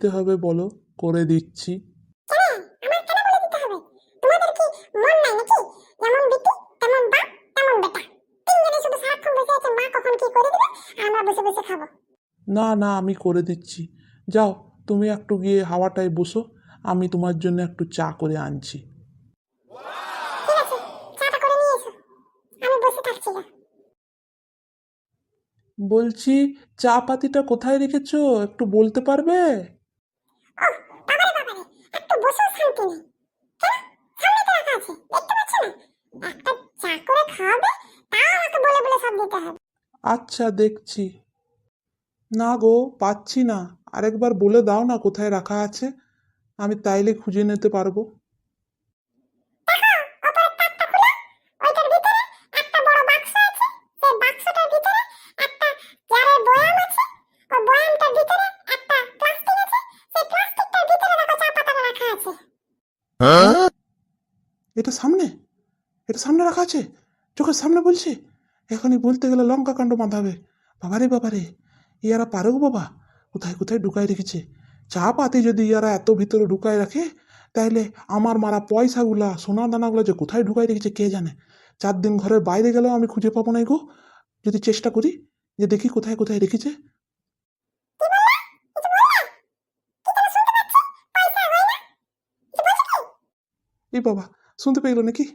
দিতে হবে বলো, করে দিচ্ছি। কেন আমার কেন বলে দিতে হবে? তোমাদের কি মন নাই নাকি? যেমন বিটি তেমন বাপ তেমন বেটা, তিনজনে শুধু সারাক্ষণ বসে আছে মা কখন কি করে দিবে আর আমরা বসে বসে খাবো। না না, আমি করে দিচ্ছি। যাও, তুমি একটু গিয়ে হাওয়াটায় বসো, আমি তোমার জন্য একটু চা করে আনছি। ঠিক আছে, চাটা করে নিয়ে এসো, আমি বসে থাকছি না। বলছি, চা পাতিটা কোথায় রেখেছো, একটু বলতে পারবে? ও বাবারে বাবারে, একটু বসেও শান্তি নেই। কেন? সামনে তো রাখা আছে, দেখতে পাচ্ছ না? একটা চা করে খাওয়াবে, তাও আমাকে বলে বলে সব দিতে হবে। আচ্ছা, দেখছি। না গো, পাচ্ছি না। আরেকবার বলে দাও না কোথায় রাখা আছে, আমি তাইলে খুঁজে নিতে পারবো। দেখো, ওপরের তাকটা খুলো, ওইটার ভিতরে একটা বড় বাক্স আছে, সেই বাক্সটার ভিতরে একটা জারের বয়াম আছে, ওই বয়ামটার ভিতরে একটা প্লাস্টিক আছে, সেই প্লাস্টিকটার ভিতরে দেখো চা পাতাটা রাখা আছে। এটা সামনে, এটা সামনে রাখা আছে, চোখের সামনে বলছি। এখনই বলতে গেলে লঙ্কা কাণ্ড বাঁধাবে। বাবারে বাবারে, ইয়ারা পারে গো বাবা, কোথায় কোথায় ঢুকাই রেখেছে। চা পাতি যদি ইয়ারা এত ভিতরে ঢুকায় রাখে, তাইলে আমার মারা পয়সাগুলা সোনা দানাগুলো যে কোথায় ঢুকাই রেখেছে কে জানে। 4 দিন ঘরের বাইরে গেলেও আমি খুঁজে পাবো নাই গো, যদি চেষ্টা করি যে দেখি কোথায় কোথায় রেখেছে। কি বললা? কিছু বললা? কি যেন শুনতে পাচ্ছি? পয়সা হয় না? কিছু বলছো কি? এই বাবা, শুনতে পেয়ে গেলো নাকি?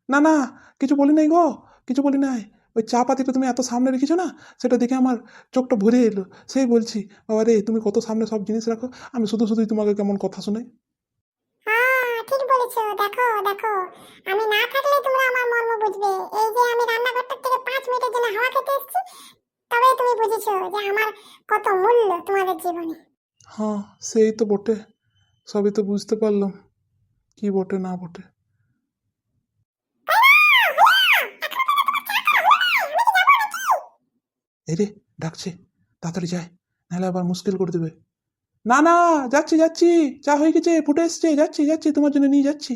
না না, কিছু বলি নাই গো, কিছু বলি নাই। ওই চা পাতিটা তুমি এত সামনে রেখেছো না, সেটা দেখে আমার চোখটা ভরে এলো। সেই বলছি, বাবা রে, তুমি কত সামনে সব জিনিস রাখো, আমি শুধু শুধুই তোমাকে কেমন কথা শোনাই। হ্যাঁ, ঠিক বলেছো। দেখো দেখো, আমি না থাকলে তোমরা আমার মর্ম বুঝবে। এই যে আমি রান্নাঘরটা থেকে 5 মিনিটের জন্য হাওয়া খেতে এসেছি, তবে তুমি বুঝেছো যে আমার কত মূল্য তোমাদের জীবনে। হ্যাঁ, সেই তো বটে, সবই তো বুঝতে পারলাম, কি বটে না বটে। এই রে, ডাকছে, তাড়াতাড়ি যায়, নাহলে আবার মুশকিল করে দেবে। না না, যাচ্ছি যাচ্ছি, চা হয়ে গেছে, ফুটে এসছে, যাচ্ছি যাচ্ছি, তোমার জন্য নিয়ে যাচ্ছি।